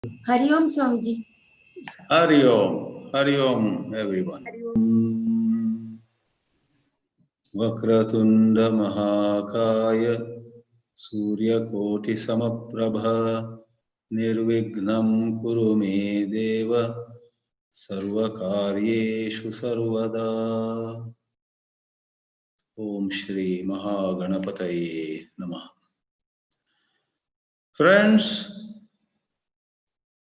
Hari Om Swamiji. Hari Om, everyone. Vakratunda Mahakaya Suryakoti Samaprabha Nirvignam Kuru Me Deva Sarvakaryeshu Sarvada. Om Shri Mahaganapataye Namah. Friends,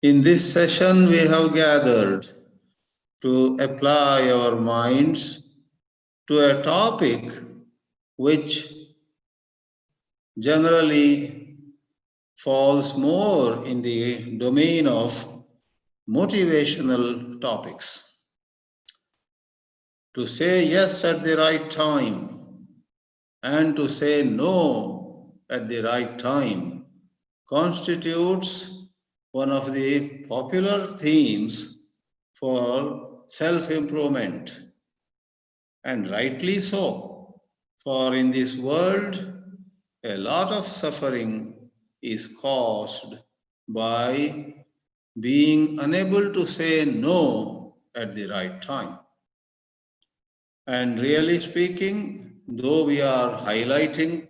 in this session we have gathered to apply our minds to a topic which generally falls more in the domain of motivational topics. To say yes at the right time and to say no at the right time constitutes one of the popular themes for self-improvement, and rightly so, for in this world a lot of suffering is caused by being unable to say no at the right time. And really speaking, though we are highlighting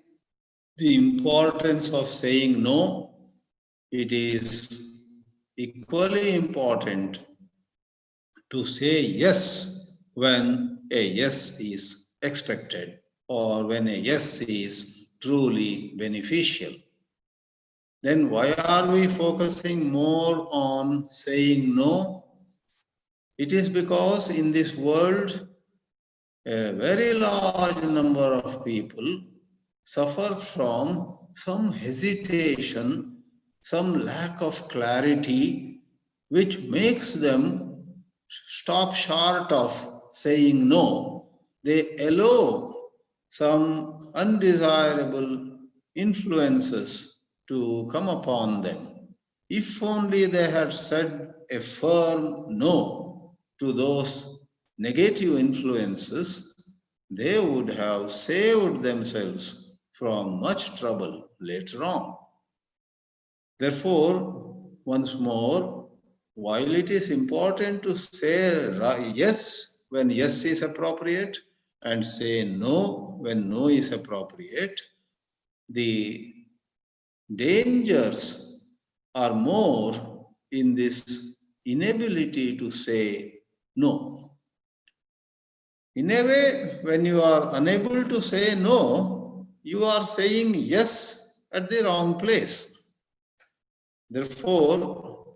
the importance of saying no, it is equally important to say yes when a yes is expected or when a yes is truly beneficial. Then why are we focusing more on saying no? It is because in this world, a very large number of people suffer from some hesitation, some lack of clarity, which makes them stop short of saying no. They allow some undesirable influences to come upon them. If only they had said a firm no to those negative influences, they would have saved themselves from much trouble later on. Therefore, once more, while it is important to say yes when yes is appropriate and say no when no is appropriate, the dangers are more in this inability to say no. In a way, when you are unable to say no, you are saying yes at the wrong place. Therefore,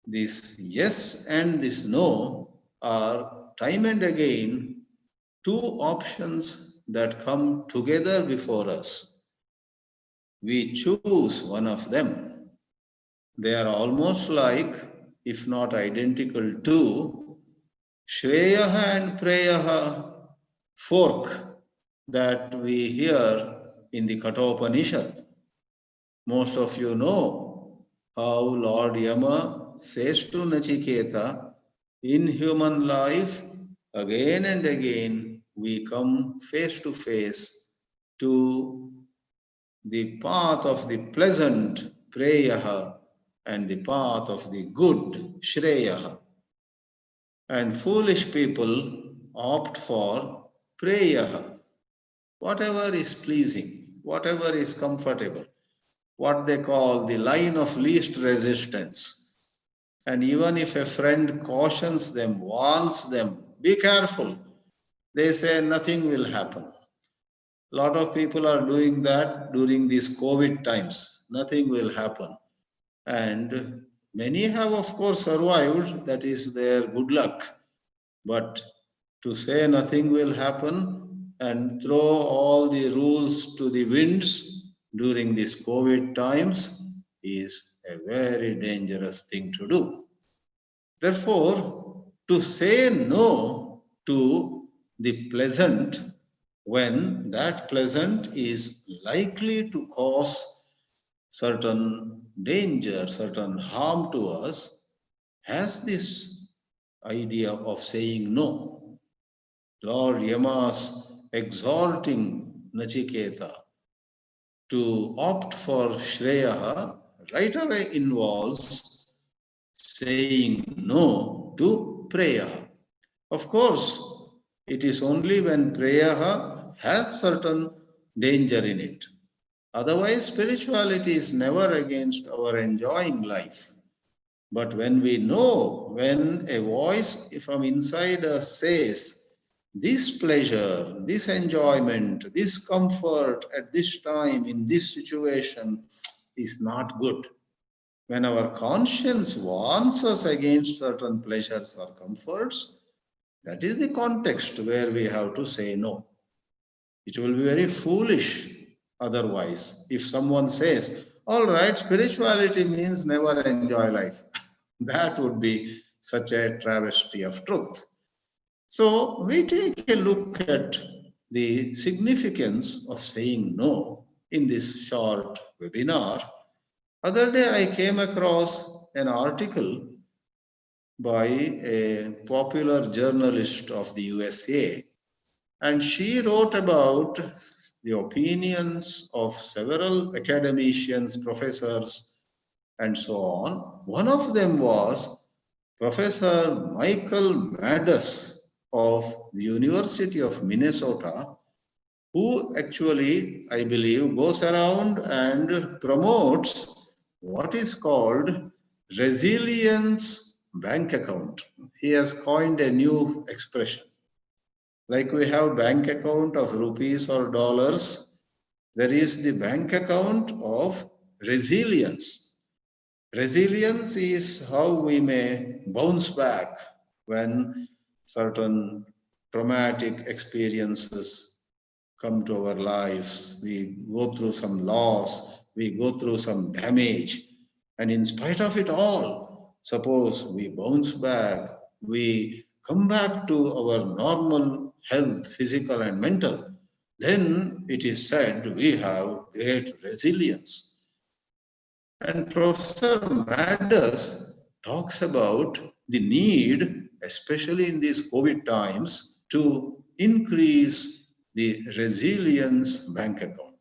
this yes and this no are time and again two options that come together before us. We choose one of them. They are almost like, if not identical to, Shreyaha and Preyaha fork that we hear in the Kathopanishad. Most of you know how Lord Yama says to Nachiketa, in human life, again and again, we come face to face to the path of the pleasant Preyaha and the path of the good Shreyaha. And foolish people opt for Preyaha, whatever is pleasing, whatever is comfortable, what they call the line of least resistance. And even if a friend cautions them, warns them, be careful, they say nothing will happen. A lot of people are doing that during these COVID times. Nothing will happen. And many have, of course, survived. That is their good luck. But to say nothing will happen and throw all the rules to the winds during these COVID times is a very dangerous thing to do. Therefore, to say no to the pleasant when that pleasant is likely to cause certain danger, certain harm to us, has this idea of saying no. Lord Yama's exhorting Nachiketa to opt for Shreya right away involves saying no to prayer. Of course, it is only when prayer has certain danger in it. Otherwise, spirituality is never against our enjoying life. But when we know, when a voice from inside us says, this pleasure, this enjoyment, this comfort at this time, in this situation is not good. When our conscience warns us against certain pleasures or comforts, that is the context where we have to say no. It will be very foolish otherwise. If someone says, all right, spirituality means never enjoy life, that would be such a travesty of truth. So we take a look at the significance of saying no in this short webinar. Other day I came across an article by a popular journalist of the USA, and she wrote about the opinions of several academicians, professors, and so on. One of them was Professor Michael Maddaus of the University of Minnesota, who actually, I believe, goes around and promotes what is called resilience bank account. He has coined a new expression. Like we have bank account of rupees or dollars, there is the bank account of resilience. Resilience is how we may bounce back when certain traumatic experiences come to our lives. We go through some loss, we go through some damage, and in spite of it all, suppose we bounce back, we come back to our normal health, physical and mental, then it is said we have great resilience. And Professor Maddaus talks about the need, especially in these COVID times, to increase the resilience bank account.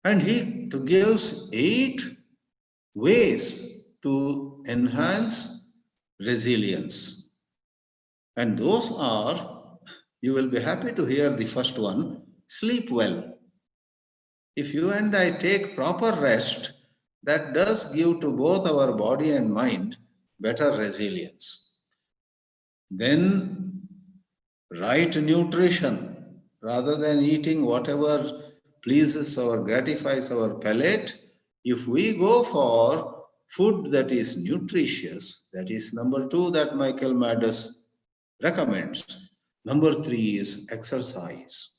And he gives 8 ways to enhance resilience. And those are, you will be happy to hear the first one, sleep well. If you and I take proper rest, that does give to both our body and mind better resilience. Then, right nutrition. Rather than eating whatever pleases or gratifies our palate, if we go for food that is nutritious, that is number 2 that Michael Maddaus recommends. Number 3 is exercise.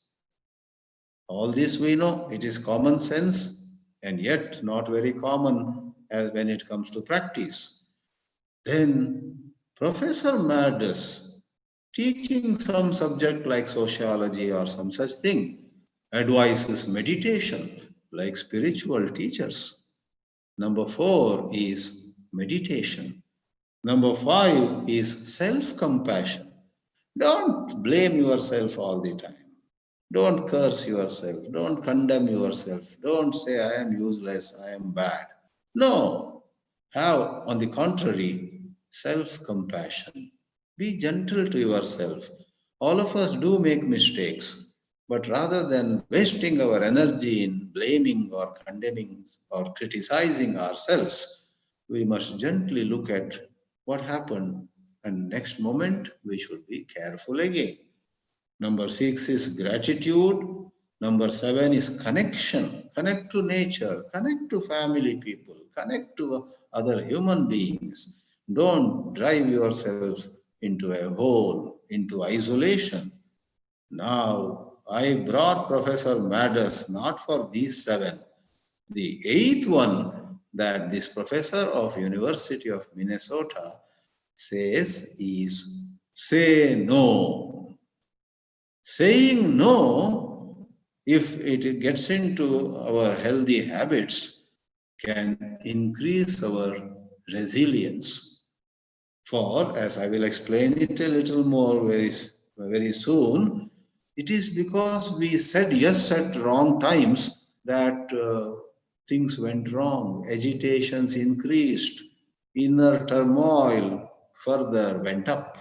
All this we know, it is common sense and yet not very common as when it comes to practice. Then Professor Maddaus, teaching some subject like sociology or some such thing, advises meditation like spiritual teachers. Number 4 is meditation. Number 5 is self-compassion. Don't blame yourself all the time. Don't curse yourself. Don't condemn yourself. Don't say, I am useless, I am bad. No. Have, on the contrary, self compassion. Be gentle to yourself. All of us do make mistakes, but rather than wasting our energy in blaming or condemning or criticizing ourselves, we must gently look at what happened, and next moment we should be careful again. Number 6 is gratitude. Number 7 is connection. Connect to nature, connect to family people, connect to other human beings. Don't drive yourself into a hole, into isolation. Now, I brought Professor Maddaus not for these 7. The 8th one that this professor of University of Minnesota says is say no. Saying no, if it gets into our healthy habits, can increase our resilience. For, as I will explain it a little more very soon, it is because we said yes at wrong times that things went wrong, agitations increased, inner turmoil further went up.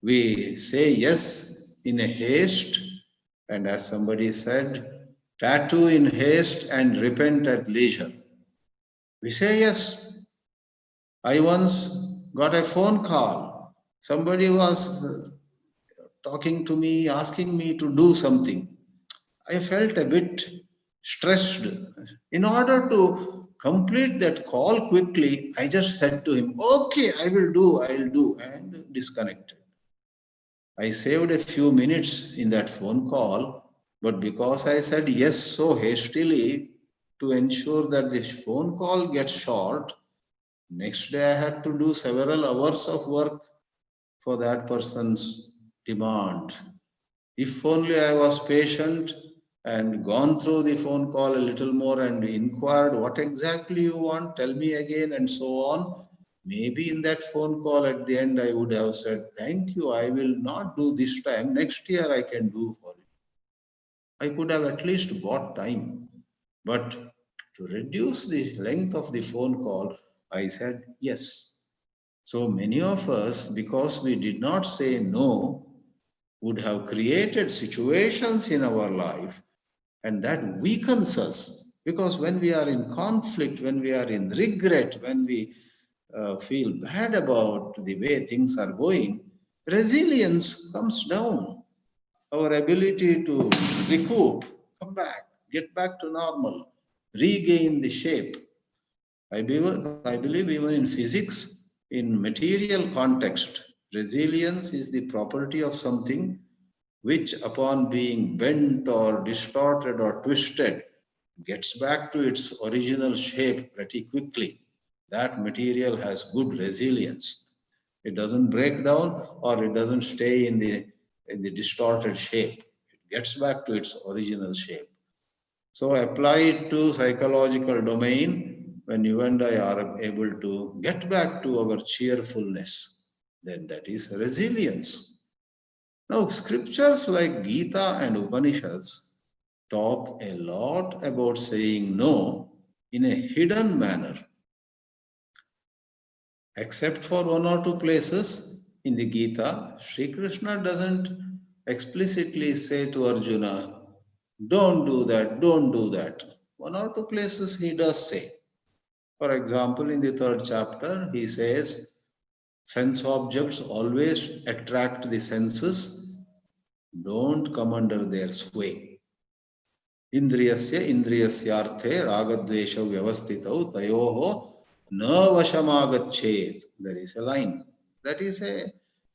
We say yes in a haste, and as somebody said, tattoo in haste and repent at leisure. We say yes. I once got a phone call. Somebody was talking to me, asking me to do something. I felt a bit stressed. In order to complete that call quickly, I just said to him, "Okay, I'll do," and disconnected. I saved a few minutes in that phone call, but because I said yes so hastily to ensure that this phone call gets short, next day I had to do several hours of work for that person's demand. If only I was patient and gone through the phone call a little more and inquired what exactly you want, tell me again, and so on. Maybe in that phone call at the end, I would have said, "Thank you, I will not do this time. Next year I can do for it." I could have at least bought time. But to reduce the length of the phone call, I said yes. So many of us, because we did not say no, would have created situations in our life, and that weakens us, because when we are in conflict, when we are in regret, when we feel bad about the way things are going, resilience comes down. Our ability to recoup, come back, get back to normal, regain the shape. I believe even in physics, in material context, resilience is the property of something which, upon being bent or distorted or twisted, gets back to its original shape pretty quickly. That material has good resilience. It doesn't break down or it doesn't stay in the distorted shape. It gets back to its original shape. So apply it to psychological domain. When you and I are able to get back to our cheerfulness, then that is resilience. Now, scriptures like Gita and Upanishads talk a lot about saying no in a hidden manner. Except for one or two places in the Gita, Sri Krishna doesn't explicitly say to Arjuna, "Don't do that, don't do that." One or two places he does say. For example, in the third chapter, he says, "Sense objects always attract the senses, don't come under their sway." Indriyasya indriyasyarthe ragadvesha vyavastitau tayoho na vashamagachet. There is a line. That is a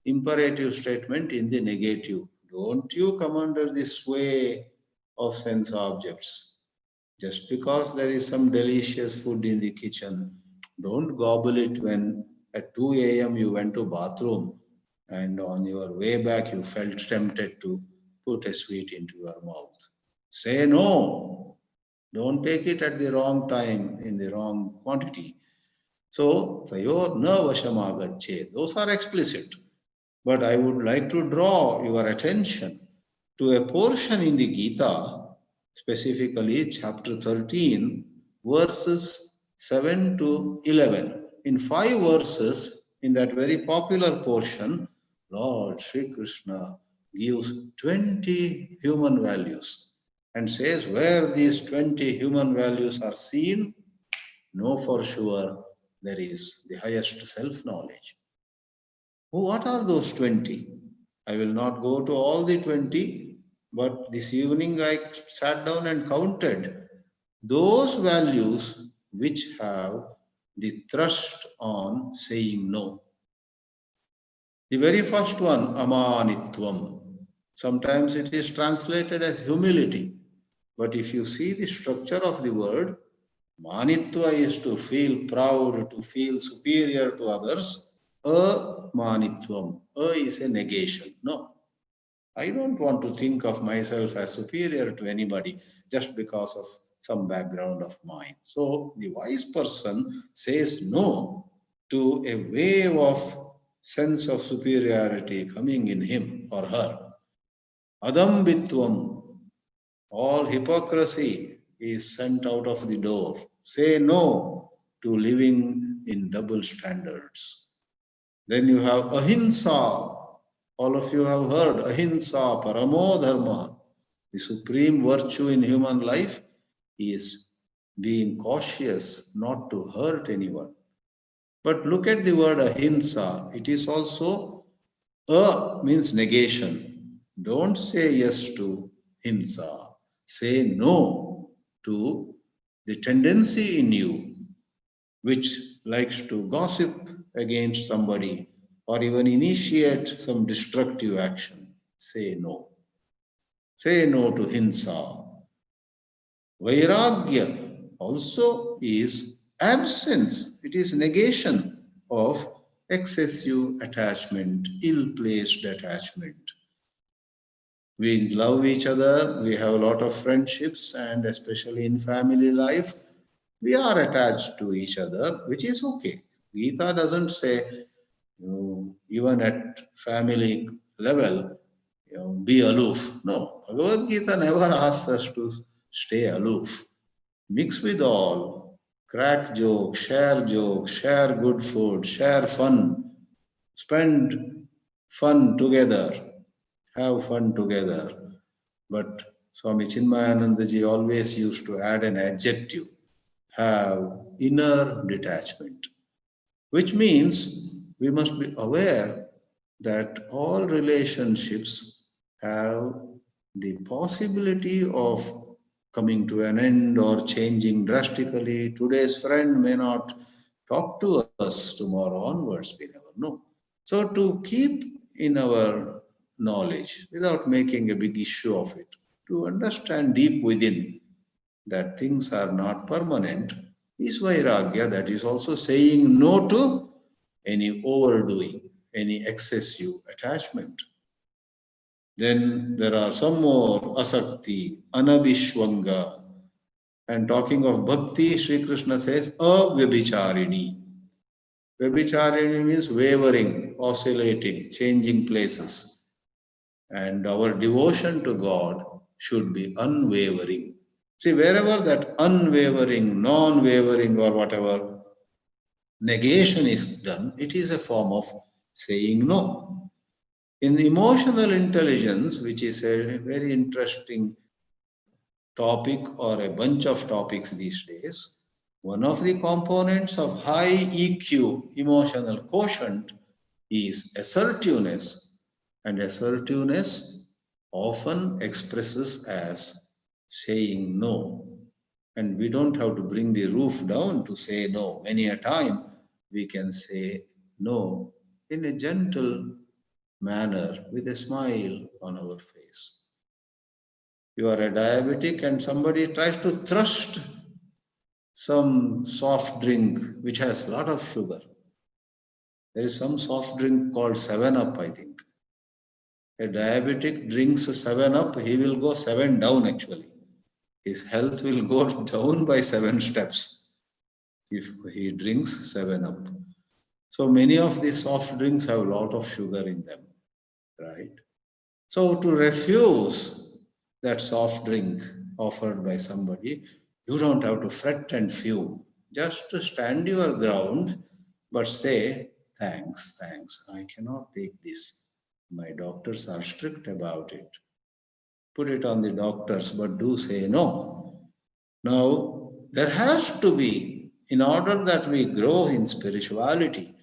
imperative statement in the negative. Don't you come under the sway of sense objects. Just because there is some delicious food in the kitchen, don't gobble it when at 2 a.m. you went to bathroom and on your way back you felt tempted to put a sweet into your mouth. Say no. Don't take it at the wrong time in the wrong quantity. So, tayor na vashamagacche. Those are explicit. But I would like to draw your attention to a portion in the Gita, specifically chapter 13, verses 7 to 11. In 5 verses, in that very popular portion, Lord Sri Krishna gives 20 human values and says where these 20 human values are seen, know for sure there is the highest self knowledge. What are those 20? I will not go to all the 20, but this evening I sat down and counted those values which have the thrust on saying no. The very first one, amanitvam. Sometimes it is translated as humility, but if you see the structure of the word, manitva is to feel proud, to feel superior to others. Amanitvam. A is a negation. No, I don't want to think of myself as superior to anybody just because of some background of mine. So the wise person says no to a wave of sense of superiority coming in him or her. Adambitvam, all hypocrisy is sent out of the door. Say no to living in double standards. Then you have ahimsa. All of you have heard ahimsa, paramo dharma. The supreme virtue in human life is being cautious not to hurt anyone. But look at the word ahimsa. It is also means negation. Don't say yes to himsa. Say no to the tendency in you which likes to gossip against somebody or even initiate some destructive action. Say no. Say no to hinsa. Vairagya also is absence, it is negation of excessive attachment, ill placed attachment. We love each other, we have a lot of friendships, and especially in family life, we are attached to each other, which is okay. Gita doesn't say, even at family level, be aloof. No, Bhagavad Gita never asks us to stay aloof. Mix with all, crack jokes, share good food, share fun, spend fun together, have fun together. But Swami Chinmayanandaji always used to add an adjective, have inner detachment, which means we must be aware that all relationships have the possibility of coming to an end or changing drastically. Today's friend may not talk to us tomorrow onwards, we never know. So, to keep in our knowledge without making a big issue of it, to understand deep within that things are not permanent is vairagya, that is also saying no to any overdoing, any excessive attachment. Then there are some more asakti, anabhishwanga. And talking of bhakti, Sri Krishna says avyabhicharini. Vyabhicharini means wavering, oscillating, changing places. And our devotion to God should be unwavering. See, wherever that unwavering, non wavering, or whatever negation is done, it is a form of saying no. In emotional intelligence, which is a very interesting topic or a bunch of topics these days, one of the components of high EQ, emotional quotient, is assertiveness. And assertiveness often expresses as saying no. And we don't have to bring the roof down to say no. Many a time we can say no in a gentle manner with a smile on our face. You are a diabetic and somebody tries to thrust some soft drink which has a lot of sugar. There is some soft drink called 7 Up, I think. A diabetic drinks 7 Up, he will go 7 down actually. His health will go down by 7 steps if he drinks 7 Up. So many of these soft drinks have a lot of sugar in them, right? So to refuse that soft drink offered by somebody, you don't have to fret and fume. Just to stand your ground, but say, thanks, I cannot take this. My doctors are strict about it. Put it on the doctors, but do say no. Now, there has to be, in order that we grow in spirituality,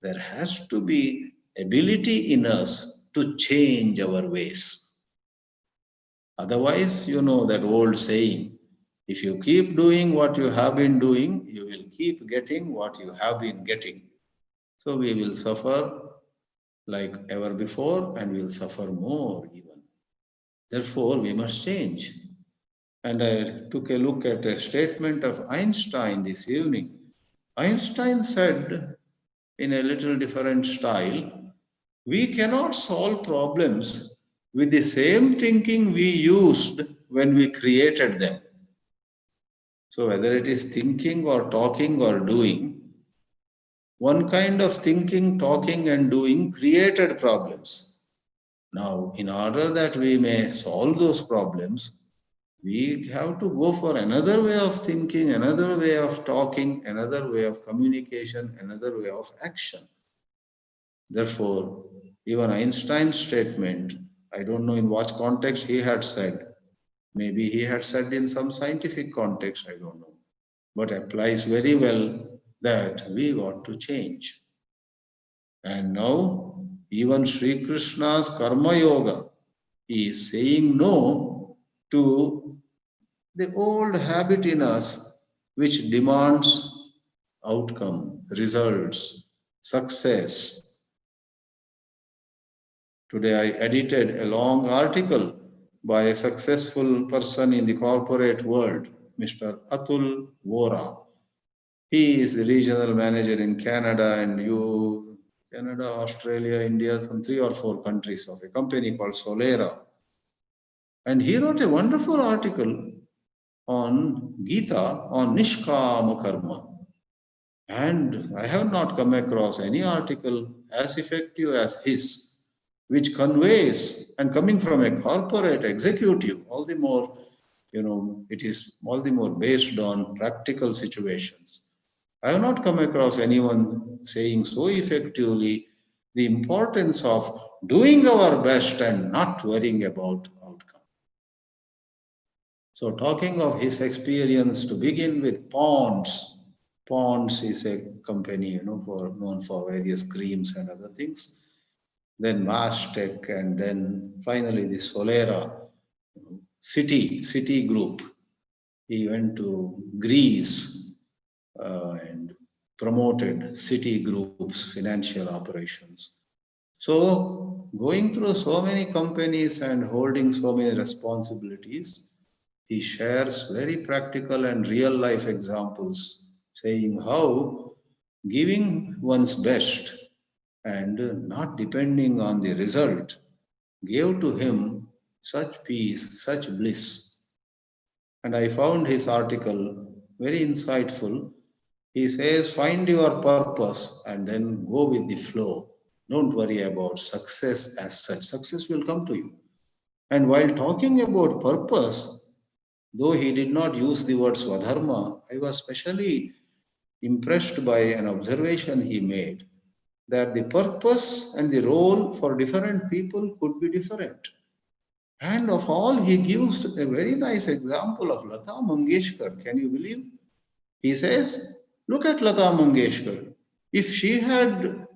there has to be ability in us to change our ways. Otherwise, you know that old saying, if you keep doing what you have been doing, you will keep getting what you have been getting. So we will suffer like ever before and we'll suffer more even. Therefore, we must change. And I took a look at a statement of Einstein this evening. Einstein said in a little different style, we cannot solve problems with the same thinking we used when we created them. So, whether it is thinking or talking or doing, one kind of thinking, talking, and doing created problems. Now, in order that we may solve those problems, We have to go for another way of thinking, another way of talking, another way of communication, another way of action. Therefore, even Einstein's statement, I don't know in what context he had said, maybe he had said in some scientific context, I don't know, but applies very well that we got to change. And now, even Sri Krishna's Karma Yoga is saying no to the old habit in us which demands outcome, results, success. Today I edited a long article by a successful person in the corporate world, Mr. Atul Vora. He is the regional manager in Canada and Canada, Australia, India, some 3 or 4 countries of a company called Solera. And he wrote a wonderful article on Gita on Nishkama Karma. And I have not come across any article as effective as his, which conveys, and coming from a corporate executive, all the more, it is all the more based on practical situations. I have not come across anyone saying so effectively the importance of doing our best and not worrying about outcome. So, talking of his experience to begin with, Ponds. Ponds is a company, for known for various creams and other things. Then Mastech, and then finally the Solera City Group. He went to Greece and promoted City Group's financial operations. So, going through so many companies and holding so many responsibilities, he shares very practical and real life examples saying how giving one's best and not depending on the result gave to him such peace, such bliss. And I found his article very insightful. He says, find your purpose and then go with the flow. Don't worry about success as such. Success will come to you. And while talking about purpose, though he did not use the word swadharma, I was specially impressed by an observation he made that the purpose and the role for different people could be different. And of all, he gives a very nice example of Lata Mangeshkar. Can you believe? He says, look at Lata Mangeshkar. If she had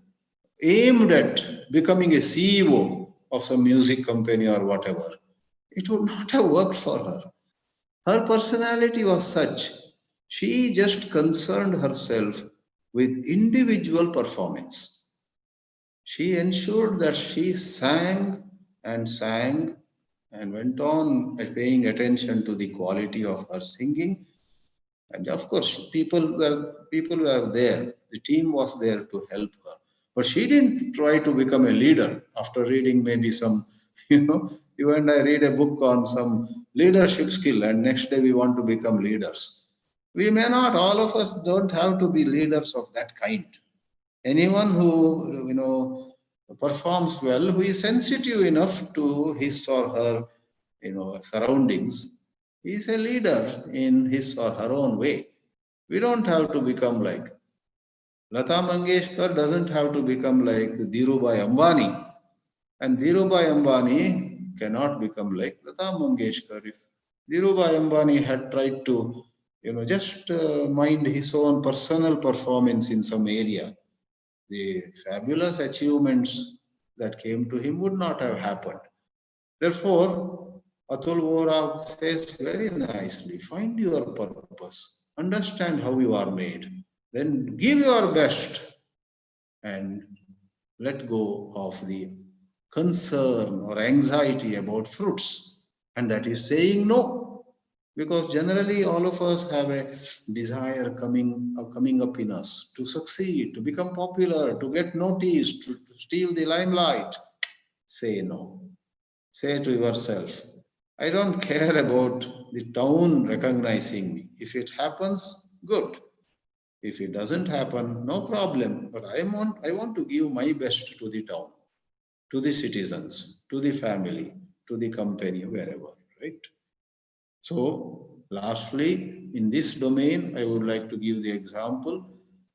aimed at becoming a CEO of some music company or whatever, it would not have worked for her. Her personality was such, she just concerned herself with individual performance. She ensured that she sang and went on paying attention to the quality of her singing. And of course, people were there. The team was there to help her. But she didn't try to become a leader after reading maybe some, you and I read a book on some leadership skill, and next day we want to become leaders. We may not, all of us don't have to be leaders of that kind. Anyone who, performs well, who is sensitive enough to his or her, surroundings, is a leader in his or her own way. We don't have to become like Lata Mangeshkar doesn't have to become like Dhirubhai Ambani, and Dhirubhai Ambani cannot become like Lata Mangeshkar. If Dhirubhai Ambani had tried to, just mind his own personal performance in some area, the fabulous achievements that came to him would not have happened. Therefore, Atul Vora says very nicely, find your purpose, understand how you are made, then give your best and let go of the concern or anxiety about fruits. And that is saying no. Because generally all of us have a desire coming up in us to succeed, to become popular, to get noticed, to steal the limelight. Say no. Say to yourself, I don't care about the town recognizing me. If it happens, good. If it doesn't happen, no problem. But I want to give my best to the town, to the citizens, to the family, to the company, wherever, right? So, lastly, in this domain, I would like to give the example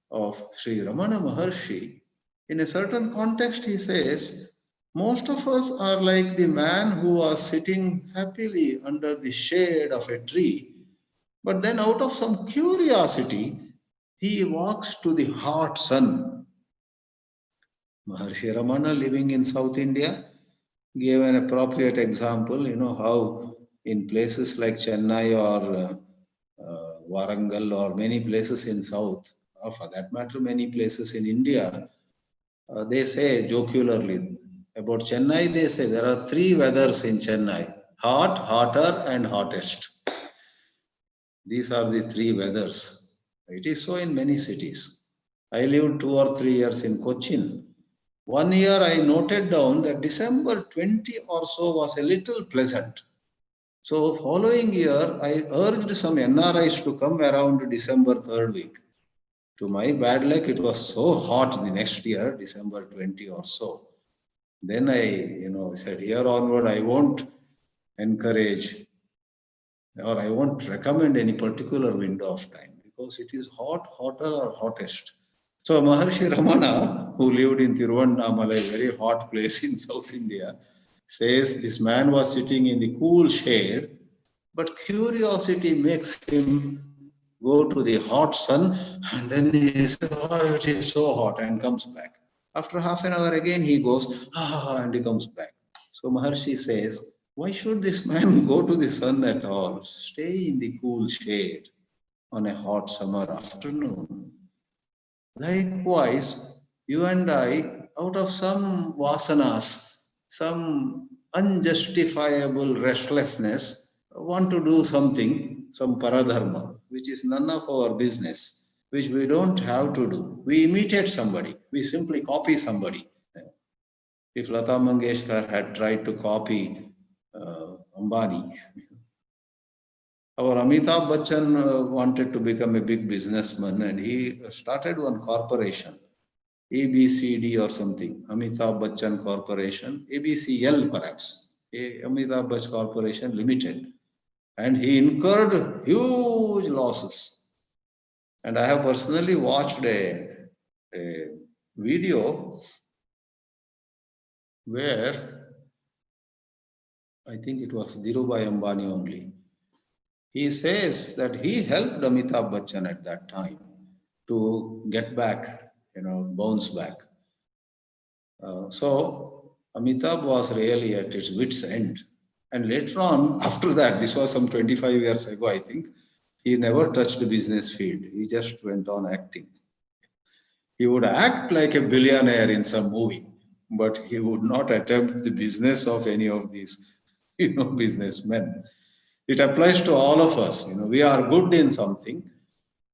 of Sri Ramana Maharshi. In a certain context, he says, most of us are like the man who was sitting happily under the shade of a tree, but then out of some curiosity, he walks to the hot sun. Maharshi Ramana, living in South India, gave an appropriate example. You know how in places like Chennai or Warangal or many places in South, or for that matter, many places in India, they say jocularly about Chennai, they say there are three weathers in Chennai: hot, hotter, and hottest. These are the three weathers. It is so in many cities. I lived 2 or 3 years in Cochin. One year I noted down that December 20 or so was a little pleasant. So following year I urged some NRIs to come around December 3rd week. To my bad luck, it was so hot the next year, December 20 or so. Then I said, here onward, I won't encourage or I won't recommend any particular window of time because it is hot, hotter, or hottest. So Maharshi Ramana, who lived in Tiruvannamalai, a very hot place in South India, says this man was sitting in the cool shade, but curiosity makes him go to the hot sun, and then he says, "Oh, it is so hot," and comes back. After half an hour again, he goes, "Ah," and he comes back. So Maharshi says, why should this man go to the sun at all? Stay in the cool shade on a hot summer afternoon. Likewise, you and I, out of some vasanas, some unjustifiable restlessness, want to do something, some paradharma, which is none of our business, which we don't have to do. We imitate somebody, we simply copy somebody. If Lata Mangeshkar had tried to copy Ambani, our Amitabh Bachchan wanted to become a big businessman and he started one corporation, ABCD or something, Amitabh Bachchan Corporation, ABCL perhaps, Amitabh Bachchan Corporation Limited. And he incurred huge losses. And I have personally watched a video where I think it was Dhirubhai Ambani only. He says that he helped Amitabh Bachchan at that time to get back, bounce back. So Amitabh was really at its wit's end. And later on, after that, this was some 25 years ago, I think, he never touched the business field. He just went on acting. He would act like a billionaire in some movie, but he would not attempt the business of any of these, businessmen. It applies to all of us. We are good in something.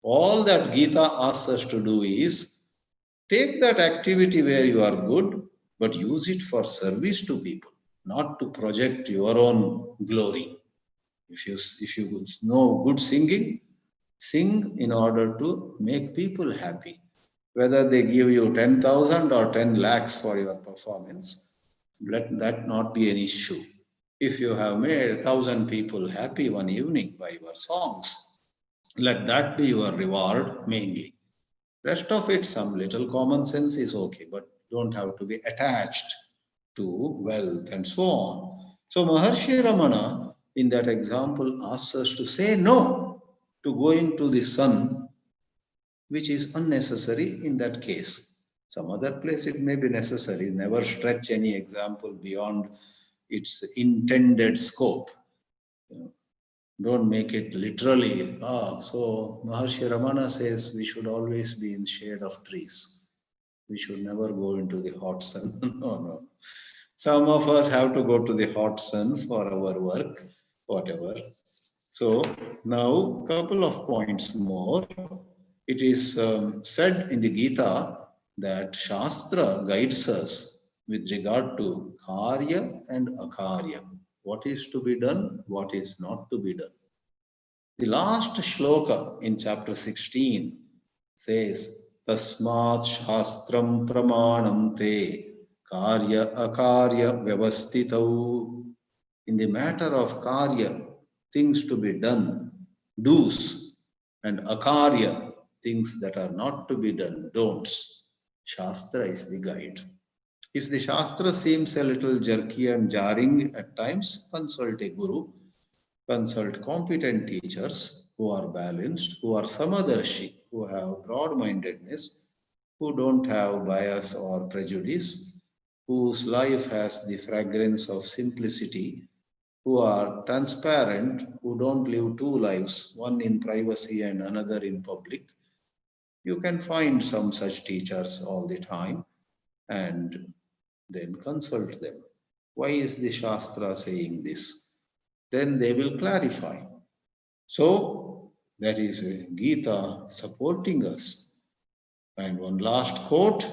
All that Gita asks us to do is take that activity where you are good, but use it for service to people, not to project your own glory. If you know good singing, sing in order to make people happy. Whether they give you 10,000 or 10 lakhs for your performance, let that not be an issue. If you have made 1,000 people happy one evening by your songs, let that be your reward mainly. Rest of it, some little common sense is okay, but don't have to be attached to wealth and so on. So Maharshi Ramana, in that example, asks us to say no to going to the sun, which is unnecessary in that case. Some other place it may be necessary. Never stretch any example beyond its intended scope. Don't make it literally. So Maharshi Ramana says we should always be in shade of trees. We should never go into the hot sun. No, no. Some of us have to go to the hot sun for our work, whatever. So now, couple of points more. It is said in the Gita that Shastra guides us with regard to Karya and Akarya. What is to be done, what is not to be done. The last shloka in chapter 16 says, Tasmat Shastram Pramanam Te Karya Akarya Vyavastitau. In the matter of Karya, things to be done, do's, and akarya, things that are not to be done, don'ts. Shastra is the guide. If the Shastra seems a little jerky and jarring at times, consult a guru, consult competent teachers who are balanced, who are samadarshi, who have broad mindedness, who don't have bias or prejudice, whose life has the fragrance of simplicity, who are transparent, who don't live two lives, one in privacy and another in public. You can find some such teachers all the time and then consult them. Why is the Shastra saying this? Then they will clarify. So, that is Gita supporting us. And one last quote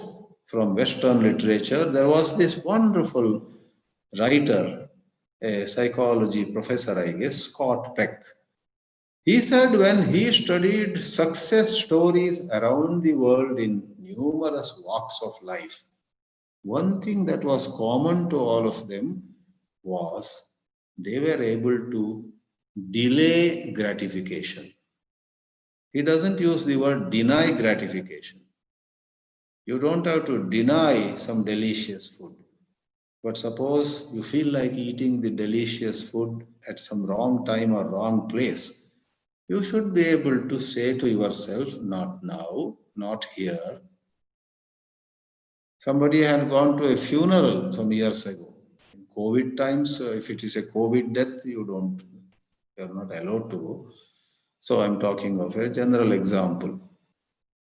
from Western literature. There was this wonderful writer, a psychology professor, I guess, Scott Peck. He said when he studied success stories around the world in numerous walks of life, one thing that was common to all of them was they were able to delay gratification. He doesn't use the word deny gratification. You don't have to deny some delicious food. But suppose you feel like eating the delicious food at some wrong time or wrong place. You should be able to say to yourself, not now, not here. Somebody had gone to a funeral some years ago. In COVID times, if it is a COVID death, you're not allowed to go. So I'm talking of a general example.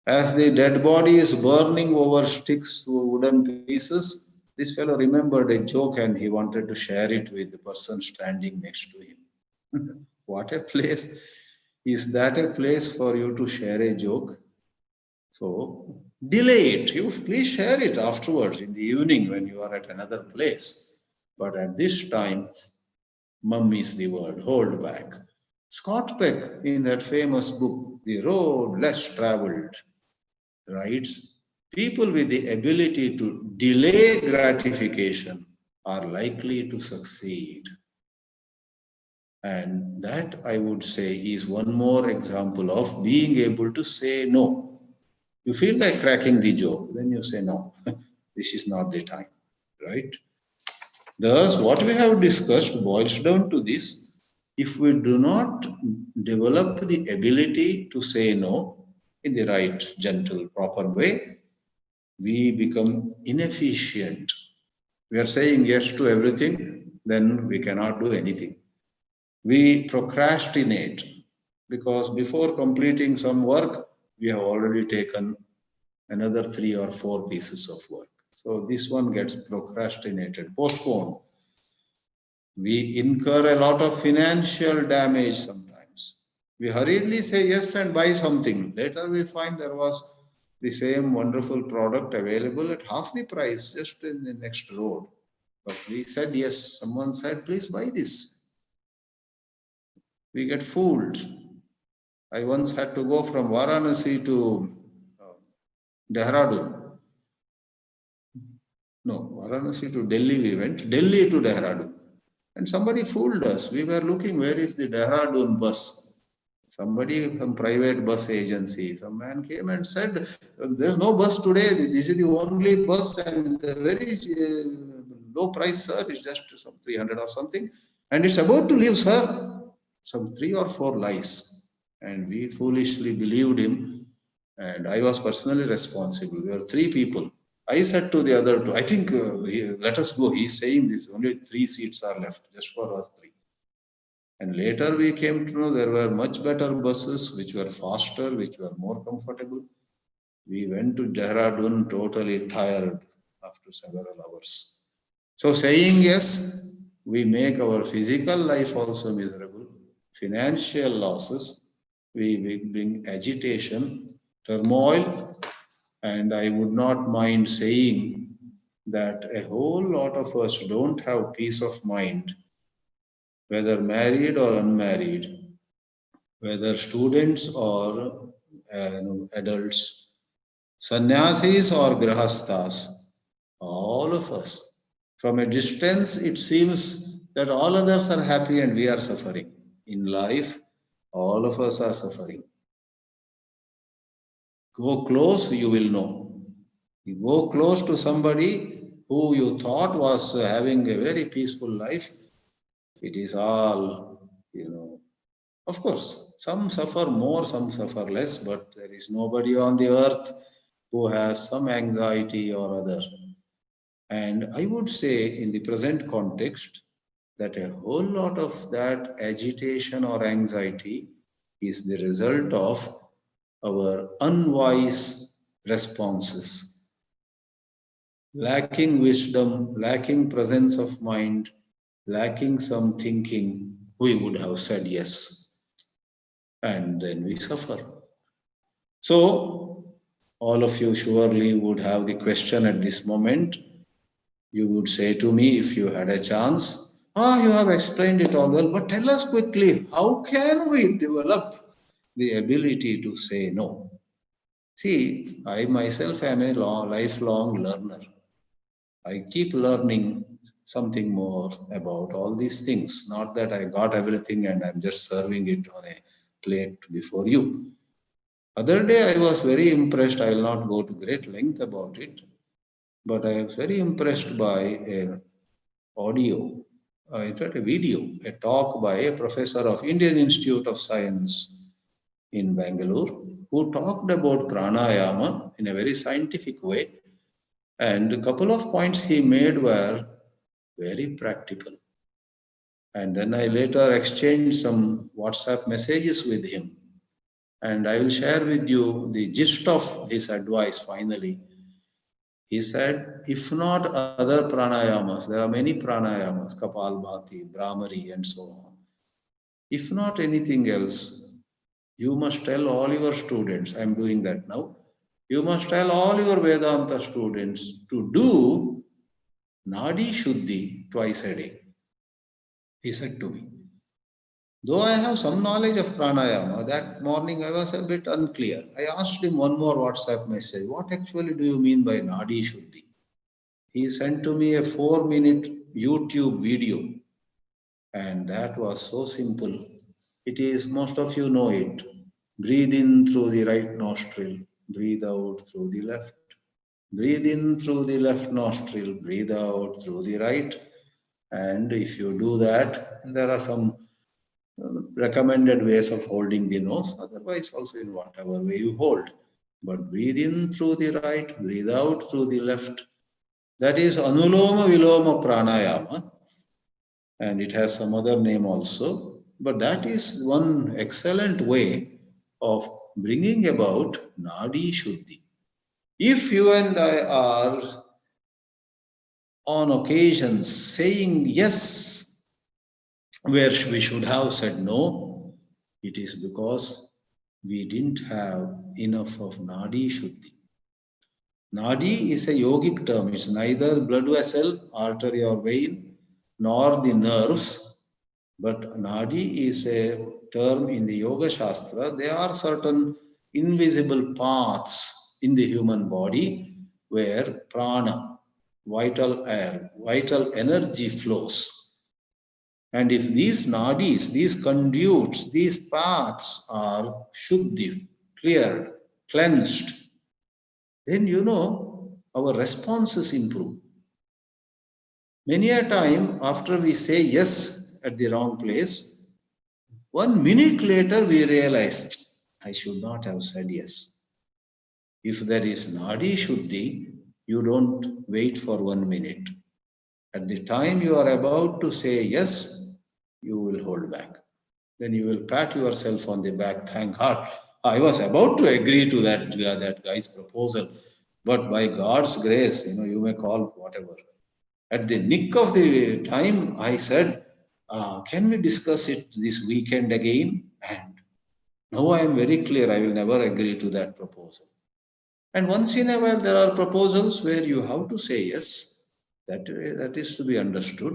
As the dead body is burning over sticks, wooden pieces, this fellow remembered a joke and he wanted to share it with the person standing next to him. What a place! Is that a place for you to share a joke? So delay it. You please share it afterwards in the evening when you are at another place. But at this time, mum is the word, hold back. Scott Peck, in that famous book, The Road Less Traveled, writes, people with the ability to delay gratification are likely to succeed. And that, I would say, is one more example of being able to say no. You feel like cracking the joke, then you say no, this is not the time, right? Thus, what we have discussed boils down to this. If we do not develop the ability to say no in the right, gentle, proper way, we become inefficient. We are saying yes to everything, then we cannot do anything. We procrastinate because before completing some work, we have already taken another 3 or 4 pieces of work. So this one gets procrastinated, postponed. We incur a lot of financial damage sometimes. We hurriedly say yes and buy something. Later we find there was the same wonderful product available at half the price just in the next road. But we said yes. Someone said, please buy this. We get fooled. I once had to go from Varanasi to Dehradun. No, Varanasi to Delhi we went, Delhi to Dehradun. And somebody fooled us. We were looking, where is the Dehradun bus? Somebody from private bus agency, some man came and said, there's no bus today. This is the only bus and very low price, sir. It's just some 300 or something. And it's about to leave, sir. Some 3 or 4 lies. And we foolishly believed him. And I was personally responsible. We were 3 people. I said to the other 2, I think let us go. He's saying this, only 3 seats are left just for us 3. And later we came to know there were much better buses which were faster, which were more comfortable. We went to Dehradun totally tired after several hours. So saying yes, we make our physical life also miserable, financial losses, we bring agitation, turmoil, and I would not mind saying that a whole lot of us don't have peace of mind, whether married or unmarried, whether students or adults, sannyasis or grahasthas, all of us. From a distance, it seems that all others are happy and we are suffering. In life, all of us are suffering. Go close, you will know. You go close to somebody who you thought was having a very peaceful life, it is all. Of course, some suffer more, some suffer less, but there is nobody on the earth who has some anxiety or other. And I would say, in the present context, that a whole lot of that agitation or anxiety is the result of our unwise responses, lacking wisdom, lacking presence of mind, lacking some thinking. We would have said yes, and then we suffer. So, all of you surely would have the question at this moment. You would say to me if you had a chance, you have explained it all well, but tell us quickly, how can we develop the ability to say no? See, I myself am a lifelong learner. I keep learning something more about all these things. Not that I got everything and I'm just serving it on a plate before you. Other day I was very impressed. I will not go to great length about it, but I was very impressed by a audio, in fact a video, a talk by a professor of Indian Institute of Science in Bangalore, who talked about pranayama in a very scientific way. And a couple of points he made were very practical. And then I later exchanged some WhatsApp messages with him. And I will share with you the gist of his advice finally. He said, if not other pranayamas, there are many pranayamas, Kapalbhati, Brahmari, and so on. If not anything else, you must tell all your students, I am doing that now, you must tell all your Vedanta students to do Nadi Shuddhi twice a day. He said to me. Though I have some knowledge of pranayama, that morning I was a bit unclear. I asked him one more WhatsApp message. What actually do you mean by Nadi Shuddhi? He sent to me a 4-minute YouTube video, and that was so simple. It is, most of you know it. Breathe in through the right nostril, breathe out through the left. Breathe in through the left nostril, breathe out through the right. And if you do that, there are some recommended ways of holding the nose, otherwise also in whatever way you hold. But breathe in through the right, breathe out through the left. That is Anuloma Viloma Pranayama, and it has some other name also. But that is one excellent way of bringing about Nadi Shuddhi. If you and I are on occasions saying yes where we should have said no, it is because we didn't have enough of Nadi Shuddhi. Nadi is a yogic term. It's neither blood vessel, artery or vein, nor the nerves, but Nadi is a term in the Yoga Shastra. There are certain invisible paths in the human body where prana, vital air, vital energy flows. And if these nadis, these conduits, these paths are shuddhi, cleared, cleansed, then our responses improve. Many a time after we say yes at the wrong place, 1 minute later we realize, I should not have said yes. If there is nadi shuddhi, you don't wait for 1 minute. At the time you are about to say yes, you will hold back. Then you will pat yourself on the back. Thank God. I was about to agree to that guy's proposal, but by God's grace, you may call whatever. At the nick of the time, I said, "Can we discuss it this weekend again?" And now I am very clear. I will never agree to that proposal. And once in a while, there are proposals where you have to say yes. That is to be understood.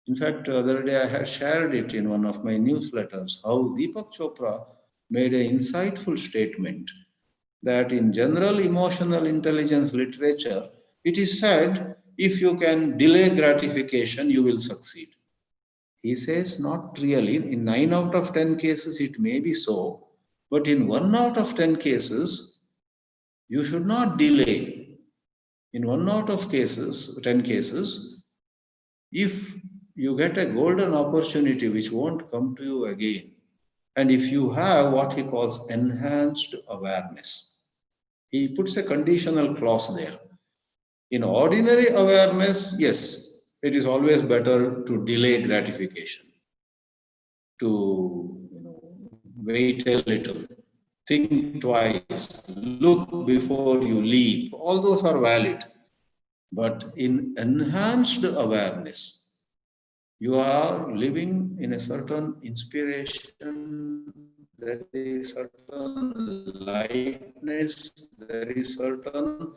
In fact, the other day I had shared it in one of my newsletters how Deepak Chopra made an insightful statement that in general emotional intelligence literature, it is said if you can delay gratification, you will succeed. He says not really. In 9 out of 10 cases, it may be so. But in 1 out of 10 cases, you should not delay. In 1 out of 10 cases, if you get a golden opportunity which won't come to you again, and if you have what he calls enhanced awareness, he puts a conditional clause there. In ordinary awareness, yes, it is always better to delay gratification, to wait a little, think twice, look before you leap. All those are valid. But in enhanced awareness, you are living in a certain inspiration, there is certain lightness, there is certain,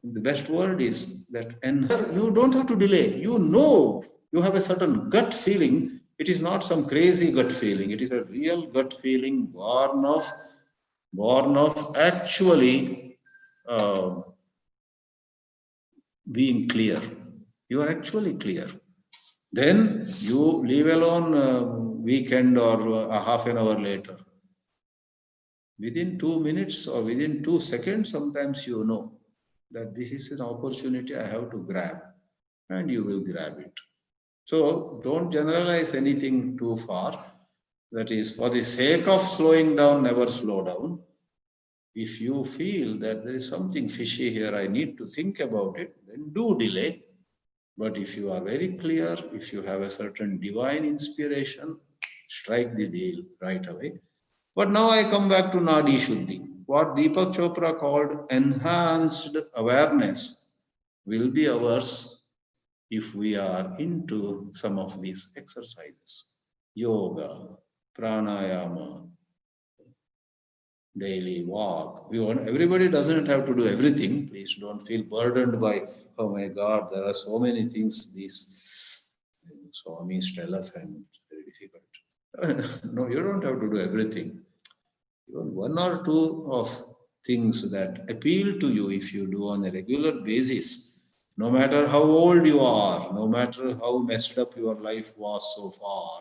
the best word is that you don't have to delay. You know, you have a certain gut feeling. It is not some crazy gut feeling. It is a real gut feeling born of actually being clear. You are actually clear. Then you leave alone weekend or a half an hour later. Within 2 minutes or within 2 seconds, sometimes you know that this is an opportunity I have to grab, and you will grab it. So don't generalize anything too far. That is, for the sake of slowing down, never slow down. If you feel that there is something fishy here, I need to think about it, then do delay. But if you are very clear, if you have a certain divine inspiration, strike the deal right away. But now I come back to Nadi Shuddhi. What Deepak Chopra called enhanced awareness will be ours if we are into some of these exercises. Yoga, pranayama, daily walk. Everybody doesn't have to do everything. Please don't feel burdened by, oh my God, there are so many things these Swamis tell us and it's very difficult. No, you don't have to do everything. Even one or two of things that appeal to you if you do on a regular basis, no matter how old you are, no matter how messed up your life was so far,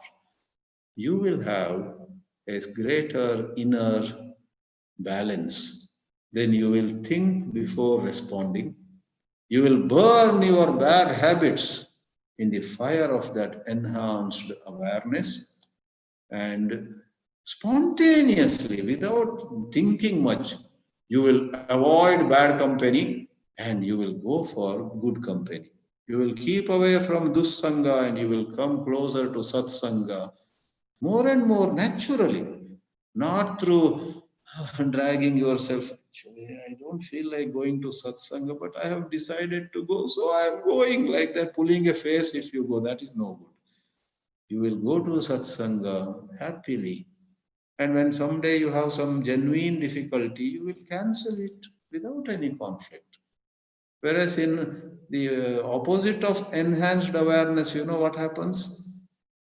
you will have a greater inner balance. Then you will think before responding. You will burn your bad habits in the fire of that enhanced awareness, and spontaneously, without thinking much, you will avoid bad company and you will go for good company. You will keep away from dussanga and you will come closer to satsanga more and more naturally, not through dragging yourself. Actually, I don't feel like going to satsanga, but I have decided to go, so I am going, like that, pulling a face. If you go, that is no good. You will go to satsanga happily. And when someday you have some genuine difficulty, you will cancel it without any conflict. Whereas in the opposite of enhanced awareness, you know what happens?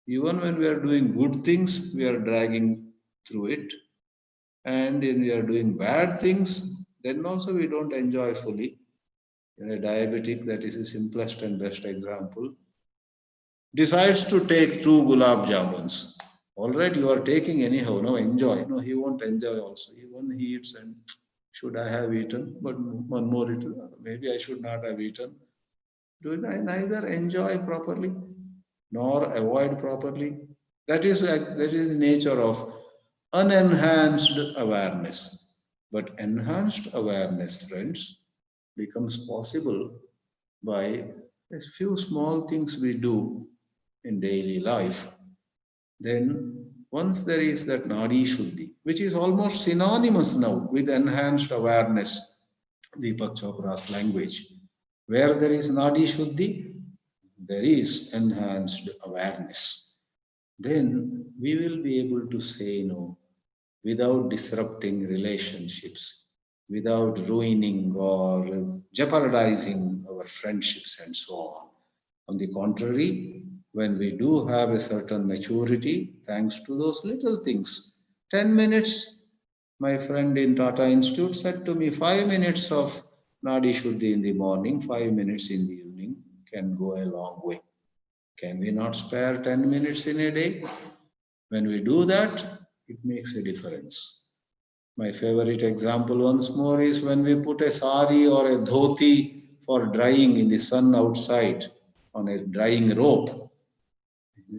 Even when we are doing good things, we are dragging through it. And when we are doing bad things, then also we don't enjoy fully. A diabetic, that is the simplest and best example, decides to take two gulab jamuns. All right, you are taking anyhow, no, enjoy. No, he won't enjoy also. Even he eats and should I have eaten? But one more, maybe I should not have eaten. Do I neither enjoy properly nor avoid properly? That is the nature of unenhanced awareness. But enhanced awareness, friends, becomes possible by a few small things we do in daily life. Then, once there is that Nadi Shuddhi, which is almost synonymous now with enhanced awareness, Deepak Chopra's language, where there is Nadi Shuddhi, there is enhanced awareness. Then we will be able to say no without disrupting relationships, without ruining or jeopardizing our friendships and so on. On the contrary, when we do have a certain maturity, thanks to those little things, 10 minutes, my friend in Tata Institute said to me, 5 minutes of Nadi Shuddhi in the morning, 5 minutes in the evening can go a long way. Can we not spare 10 minutes in a day? When we do that, it makes a difference. My favorite example once more is when we put a sari or a dhoti for drying in the sun outside on a drying rope.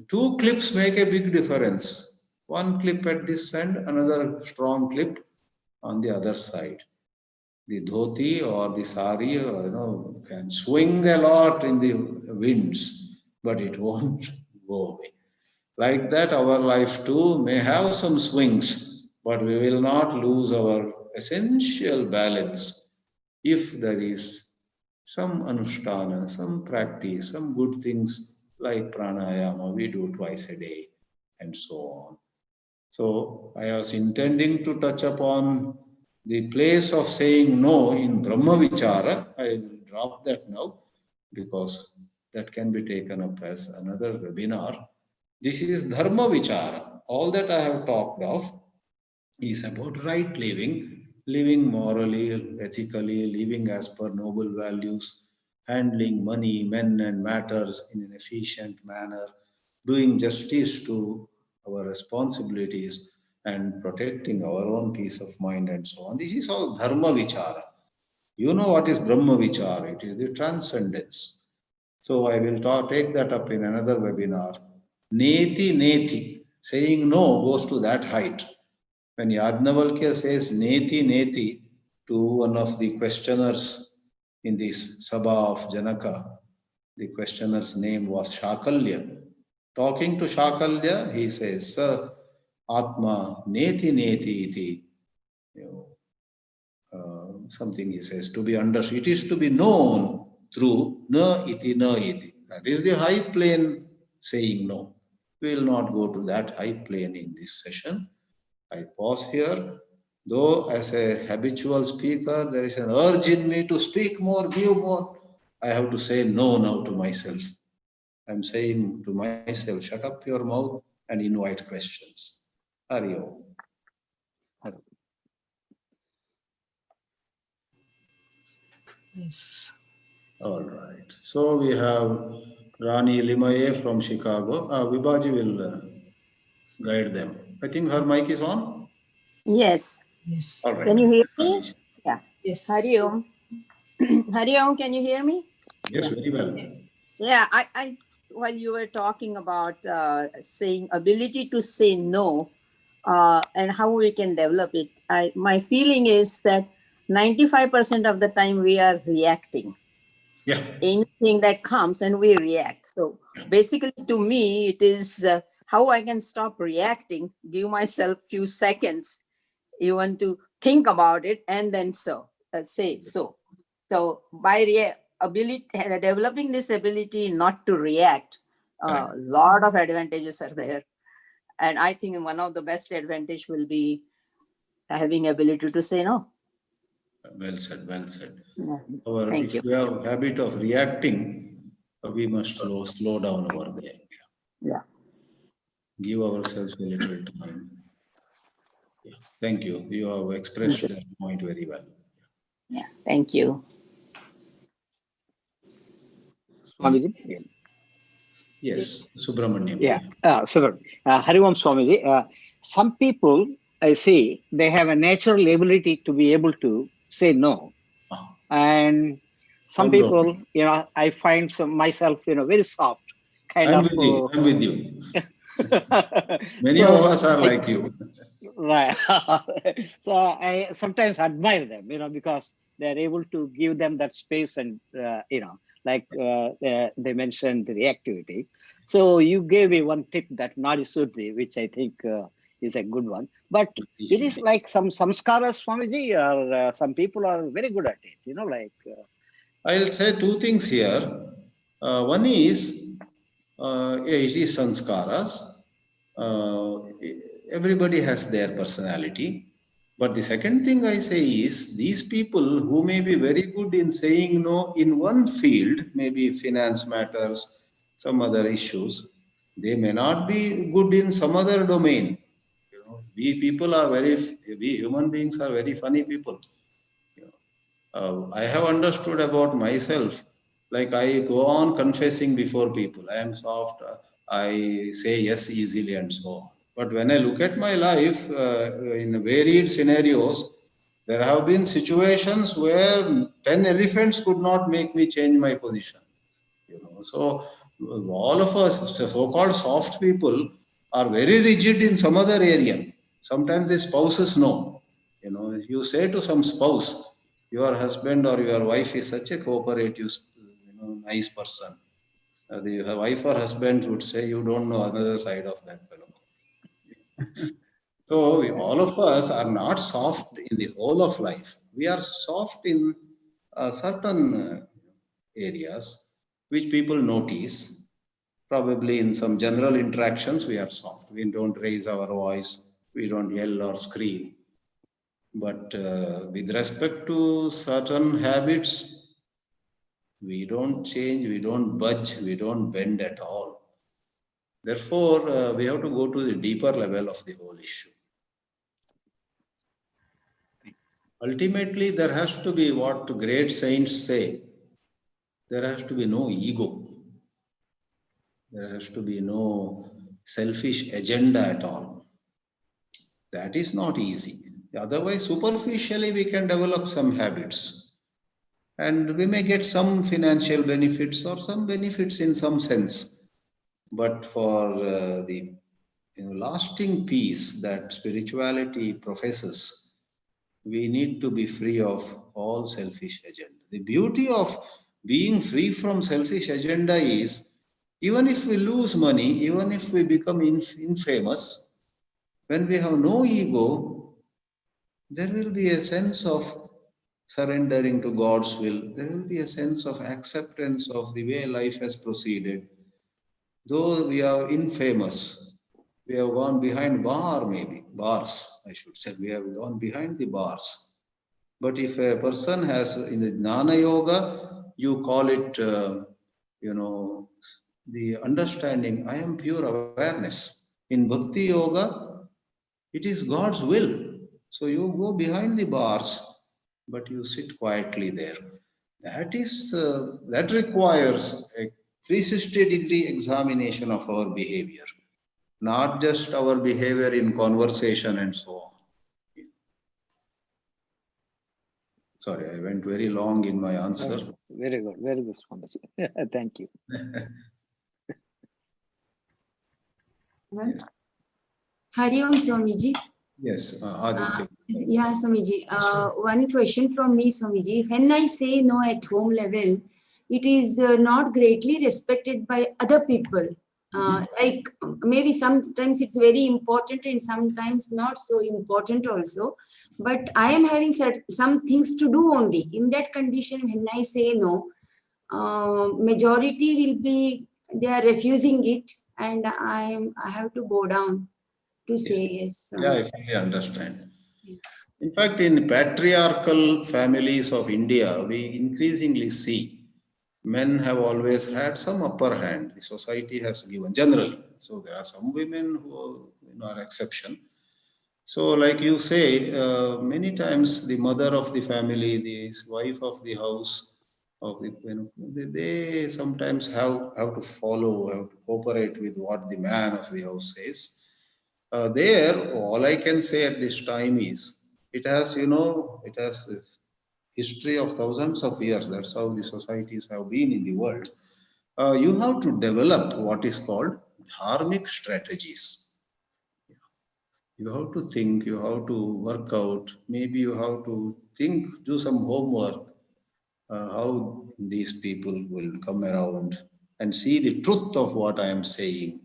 Two clips make a big difference. One clip at this end, another strong clip on the other side. The dhoti or the sari, can swing a lot in the winds, but it won't go away. Like that, our life too may have some swings, but we will not lose our essential balance if there is some anushtana, some practice, some good things like pranayama we do twice a day, and so on. So I was intending to touch upon the place of saying no in Brahma Vichara. I will drop that now because that can be taken up as another webinar. This is Dharma Vichara. All that I have talked of is about right living, living morally, ethically, living as per noble values, handling money, men, and matters in an efficient manner, doing justice to our responsibilities, and protecting our own peace of mind, and so on. This is all Dharma Vichara. You know what is Brahma Vichara? It is the transcendence. So I will take that up in another webinar. Neti Neti, saying no goes to that height. When Yajnavalkya says Neti Neti to one of the questioners in this Sabha of Janaka, the questioner's name was Shakalya. Talking to Shakalya, he says, Sir, Atma Neti Neti iti. Something he says, to be understood. It is to be known through na iti na iti. That is the high plane saying no. We will not go to that high plane in this session. I pause here. Though as a habitual speaker, there is an urge in me to speak more, give more. I have to say no now to myself. I'm saying to myself, shut up your mouth and invite questions. Hari Om. Yes. All right. So we have Rani Limaye from Chicago. Vibhaji will guide them. I think her mic is on. Yes. Yes. All right. Can you hear me? Rani. Yeah. Yes. Hari Om. Hari Om, can you hear me? Yes, very well. Yeah, I while you were talking about saying ability to say no and how we can develop it, my feeling is that 95% of the time we are reacting. Yeah. Anything that comes and we react. So basically, to me, it is how I can stop reacting, give myself few seconds, even to think about it, and then say so. So by developing this ability not to react, a lot of advantages are there. And I think one of the best advantage will be having ability to say no. Well said, well said. Yeah. If we have habit of reacting, we must slow down over there. Yeah. Give ourselves a little time. Yeah. Thank you. You have expressed that point very well. Yeah. Thank you. Swamiji? Yes, Subramaniam. Yeah, Subramaniam. Hari Om Swamiji. Some people, I see, they have a natural ability to be able to say no. And some people, I find myself, very soft, kind I'm of. with you. I'm with you. Many of us are like you. Right. So I sometimes admire them, because they're able to give them that space and, like they mentioned the reactivity. So you gave me one tip, that Nadi Suddhi, which I think is a good one. But it is like some samskaras, Swamiji, or some people are very good at it, like. I'll say two things here. One is, it is sanskaras. Everybody has their personality. But the second thing I say is, these people who may be very good in saying no in one field, maybe finance matters, some other issues, they may not be good in some other domain. We human beings are very funny people. I have understood about myself Like I go on confessing before people, I am soft, I say yes easily and so on. But when I look at my life in varied scenarios, there have been situations where 10 elephants could not make me change my position. So all of us, so-called soft people, are very rigid in some other area. Sometimes the spouses know. You say to some spouse, your husband or your wife is such a cooperative, nice person. The wife or husband would say, you don't know another side of that fellow. So all of us are not soft in the whole of life. We are soft in certain areas which people notice. Probably in some general interactions, we are soft. We don't raise our voice. We don't yell or scream. But with respect to certain habits, we don't change, we don't budge, we don't bend at all. Therefore, we have to go to the deeper level of the whole issue. Ultimately, there has to be what great saints say. There has to be no ego. There has to be no selfish agenda at all. That is not easy. Otherwise, superficially, we can develop some habits and we may get some financial benefits or some benefits in some sense. But for the lasting peace that spirituality professes, we need to be free of all selfish agenda. The beauty of being free from selfish agenda is even if we lose money, even if we become infamous, when we have no ego, there will be a sense of surrendering to God's will. There will be a sense of acceptance of the way life has proceeded. Though we are infamous, we have gone behind bars, I should say. We have gone behind the bars. But if a person has, in the Jnana Yoga, you call it, the understanding, I am pure awareness. In Bhakti Yoga, it is God's will. So you go behind the bars, but you sit quietly there. That requires a 360-degree examination of our behavior, not just our behavior in conversation and so on. Sorry, I went very long in my answer. Very good, Swamiji. Thank you. Hari Om Swamiji. Yes, Aditya. Yeah, Swamiji. One question from me, Swamiji. When I say no at home level, it is not greatly respected by other people. Like maybe sometimes it's very important and sometimes not so important also. But I am having some things to do only. In that condition, when I say no, majority will be, they are refusing it, and I have to go down to say yes. Yeah, I fully understand. In fact, in patriarchal families of India, we increasingly see men have always had some upper hand. The society has given generally. So there are some women who are exception. So, like you say, many times the mother of the family, the wife of the house, they sometimes have to follow, have to cooperate with what the man of the house says. There, all I can say at this time is it has a history of thousands of years. That's how the societies have been in the world. You have to develop what is called dharmic strategies. You have to think, you have to work out, maybe you have to think, do some homework, how these people will come around and see the truth of what I am saying.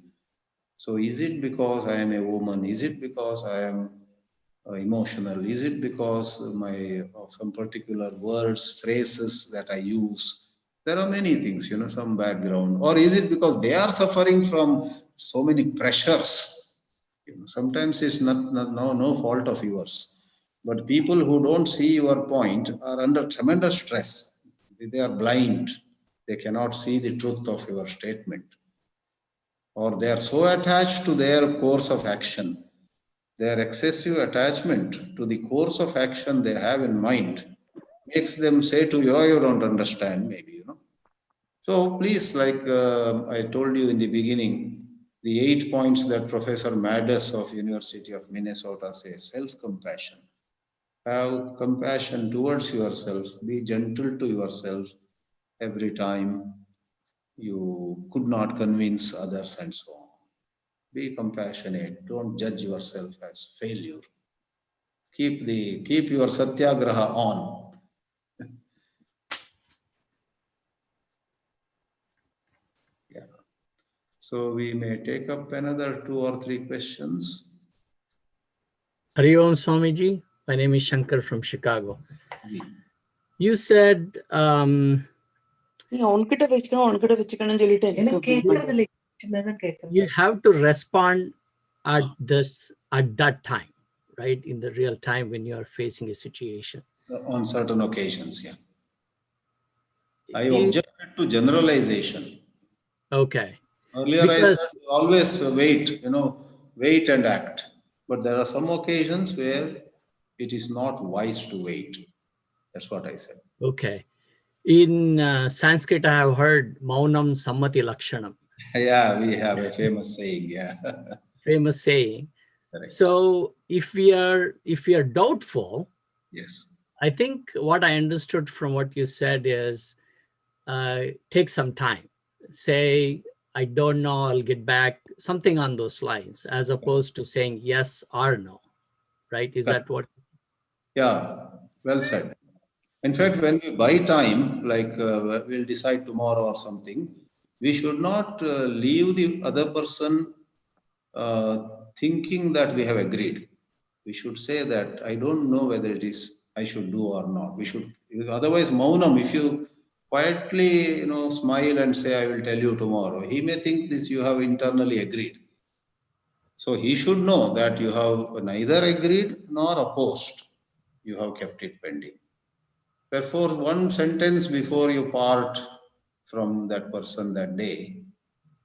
So is it because I am a woman? Is it because I am emotional? Is it because of some particular words, phrases that I use? There are many things, some background. Or is it because they are suffering from so many pressures? Sometimes it's no fault of yours. But people who don't see your point are under tremendous stress. They are blind. They cannot see the truth of your statement. Or they are so attached to their course of action. Their excessive attachment to the course of action they have in mind makes them say to you, oh, you don't understand, maybe, So please, like I told you in the beginning, the 8 points that Professor Maddus of University of Minnesota says: self-compassion. Have compassion towards yourself. Be gentle to yourself every time you could not convince others and so on. Be compassionate. Don't judge yourself as failure. Keep your satyagraha on. Yeah. So we may take up another 2 or 3 questions. Hari Om Swamiji. My name is Shankar from Chicago. You said you have to respond at that time, right? In the real time when you are facing a situation. On certain occasions, yeah. I objected to generalization. Okay. Earlier I said always wait, wait and act. But there are some occasions where it is not wise to wait. That's what I said. Okay. In Sanskrit, I have heard Maunam Sammati Lakshanam. Yeah, we have a famous saying, yeah. Famous saying. Correct. So if we are doubtful, Yes. I think what I understood from what you said is take some time. Say, I don't know, I'll get back, something on those lines, as opposed to saying yes or no, right? Is that what? Yeah, well said. In fact, when we buy time, like we'll decide tomorrow or something, we should not leave the other person thinking that we have agreed. We should say that I don't know whether it is I should do or not. We should, otherwise, Maunam, if you quietly, smile and say, I will tell you tomorrow, he may think this you have internally agreed. So he should know that you have neither agreed nor opposed. You have kept it pending. Therefore, one sentence before you part from that person that day,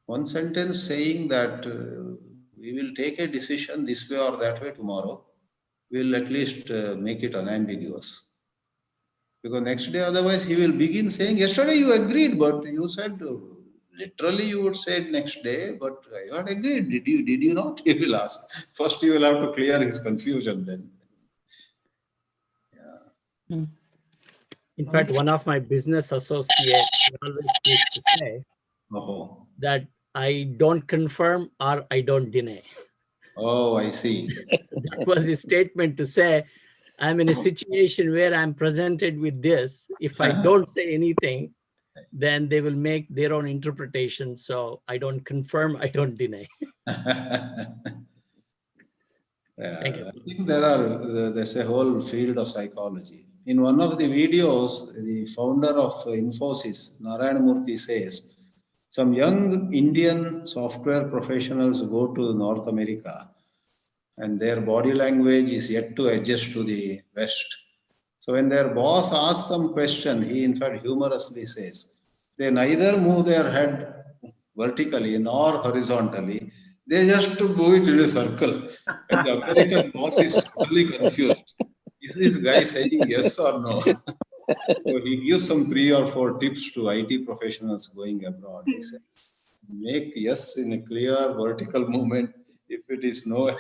one sentence saying that we will take a decision this way or that way tomorrow, will at least make it unambiguous. Because next day, otherwise, he will begin saying, yesterday you agreed, but you said, literally you would say next day, but you had agreed. Did you not? He will ask. First, you will have to clear his confusion then. Yeah. In fact, one of my business associates always used to say that I don't confirm or I don't deny. Oh, I see. That was his statement to say, I'm in a situation where I'm presented with this. If I don't say anything, then they will make their own interpretation. So I don't confirm, I don't deny. Thank you. I think there's a whole field of psychology. In one of the videos, the founder of Infosys, Narayana Murthy, says, some young Indian software professionals go to North America and their body language is yet to adjust to the West. So when their boss asks some question, he in fact humorously says, they neither move their head vertically nor horizontally. They just go it in a circle. And the American boss is totally confused. Is this guy saying yes or no? So he gives some 3 or 4 tips to IT professionals going abroad. He says, make yes in a clear vertical movement. If it is no.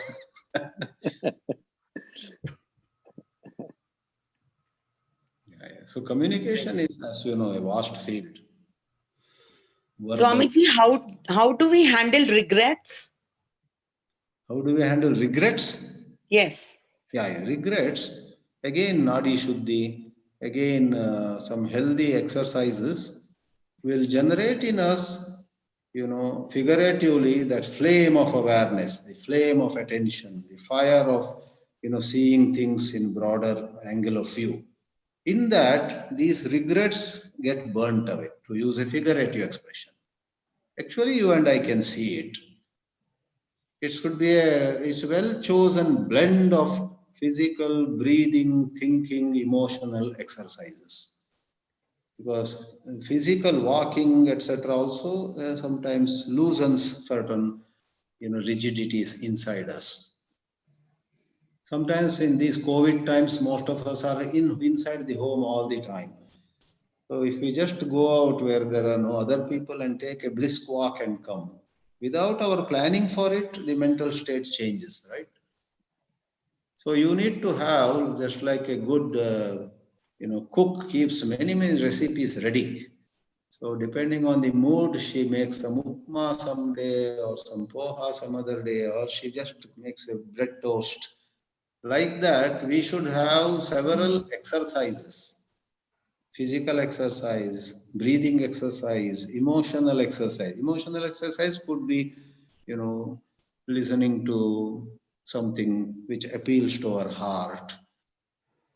So communication is, as you know, a vast field. Swamiji, how do we handle regrets? How do we handle regrets? Yes. Yeah, regrets. Again, Nadi Shuddhi, again, some healthy exercises will generate in us, figuratively, that flame of awareness, the flame of attention, the fire of, seeing things in broader angle of view. In that, these regrets get burnt away, to use a figurative expression. Actually, you and I can see it. It should be it's a well-chosen blend of physical, breathing, thinking, emotional exercises. Because physical walking, etc., also sometimes loosens certain, rigidities inside us. Sometimes in these COVID times, most of us are inside the home all the time. So if we just go out where there are no other people and take a brisk walk and come, without our planning for it, the mental state changes, right? So you need to have, just like a good, cook keeps many, many recipes ready. So depending on the mood, she makes some upma someday or some poha some other day, or she just makes a bread toast. Like that, we should have several exercises. Physical exercise, breathing exercise, emotional exercise. Emotional exercise could be, listening to something which appeals to our heart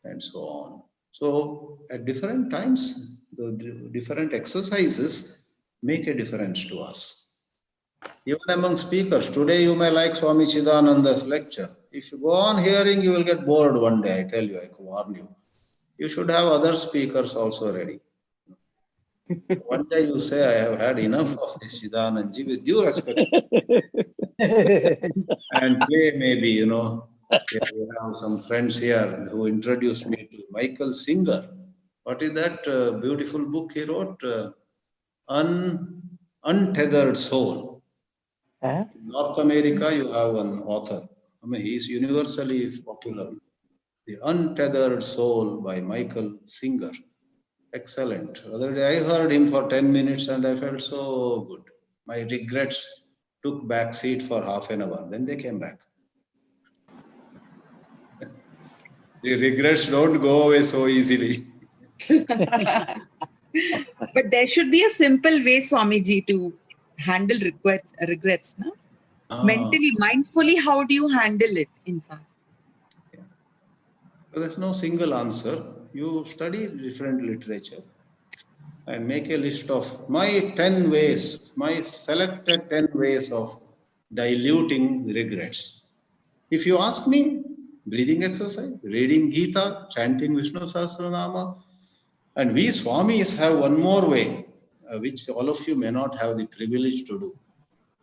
and so on. So at different times, the different exercises make a difference to us. Even among speakers, today you may like Swami Chidananda's lecture. If you go on hearing, you will get bored one day, I tell you, I warn you. You should have other speakers also ready. One day you say, I have had enough of this Chidananji, with due respect. And play maybe, we have some friends here who introduced me to Michael Singer. What is that beautiful book he wrote? Untethered Soul. In North America, you have an author. I mean, he is universally popular. The Untethered Soul by Michael Singer. Excellent. The other day I heard him for 10 minutes and I felt so good. My regrets took back seat for half an hour. Then they came back. The regrets don't go away so easily. But there should be a simple way, Swamiji, to handle regrets. No? Mentally, mindfully, how do you handle it, in fact? So there's no single answer. You study different literature and make a list of my 10 ways, my selected 10 ways of diluting regrets. If you ask me, breathing exercise, reading Gita, chanting Vishnu Sahasranama, and we Swamis have one more way, which all of you may not have the privilege to do.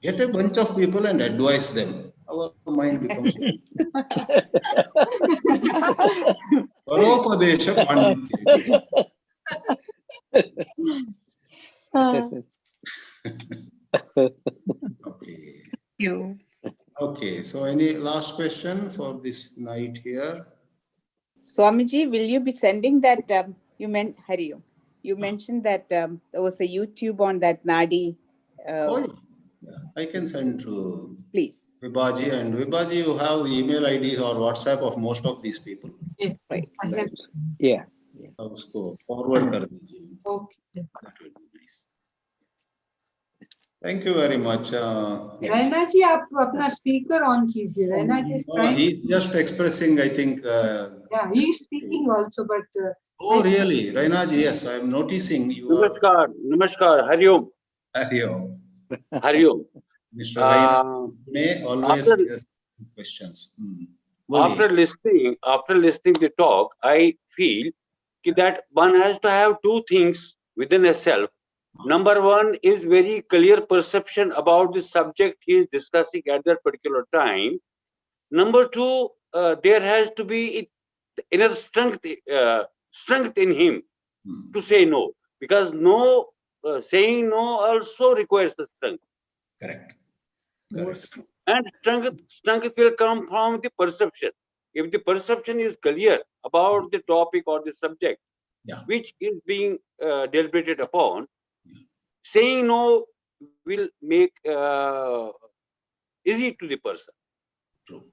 Get a bunch of people and advise them. Our mind becomes Paropadesha Panditya. Okay. You. Okay, so any last question for this night here? Swamiji, will you be sending that? You mentioned that there was a YouTube on that Nadi. Yeah. I can send to Please. Vibhaji, and Vibhaji, you have email ID or WhatsApp of most of these people. Yes, Right. I have. Yeah. So forward kar dijiye. Okay. That will be nice. Thank you very much. Raina जी आप अपना speaker on कीजिए रैना जी He's just expressing, I think. Yeah, he is speaking also, but Oh, really? Raina ji, yes, I am noticing you Namaskar, Hariom. Hariom. Hariom. Mr. Raina may always ask questions. After listening the talk, I feel that one has to have two things within a self. Number one is very clear perception about the subject he is discussing at that particular time. Number two, there has to be inner strength in him to say no, because saying no also requires the strength. Correct. And strength will come from the perception. If the perception is clear about the topic or the subject, which is being deliberated upon, saying no will make easy to the person. True.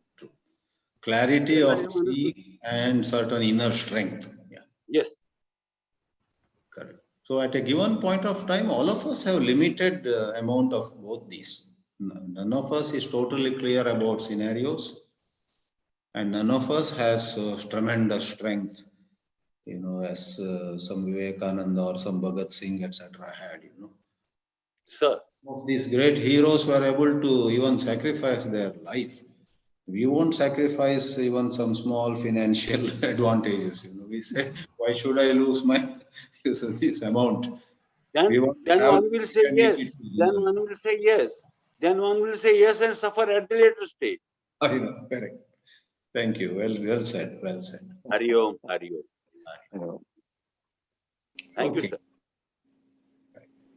Clarity of see and certain inner strength. Yeah. Yes. Correct. So at a given point of time, all of us have limited amount of both these. None of us is totally clear about scenarios, and none of us has tremendous strength, as some Vivekananda or some Bhagat Singh, etc. had, Sir. Some of these great heroes were able to even sacrifice their life. We won't sacrifice even some small financial advantages. We say, why should I lose my this amount? Then one will say yes. Then one will say yes. Then one will say yes and suffer at the later stage. I know, correct. Thank you. Well said. Well said. Hariom. Thank you, sir.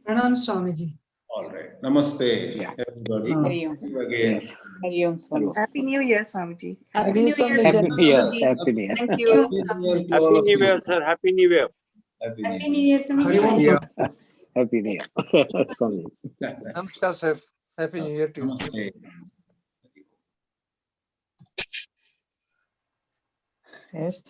Pranam Swamiji. All right. Namaste, Yeah. everybody. Hari Om. See you again. Yes. Hari Om, Swamiji. Happy New Year, Swamiji. Happy New Year, Happy New Year. Swamiji. Happy New Year. Thank you. Happy New Year to Happy all of New you. Year, sir. Happy New Year. Happy Happy New New Year, Swamiji. Happy New Year. Swami. Year. Namaskar, sir. Happy New Year to you. Namaste. Yes.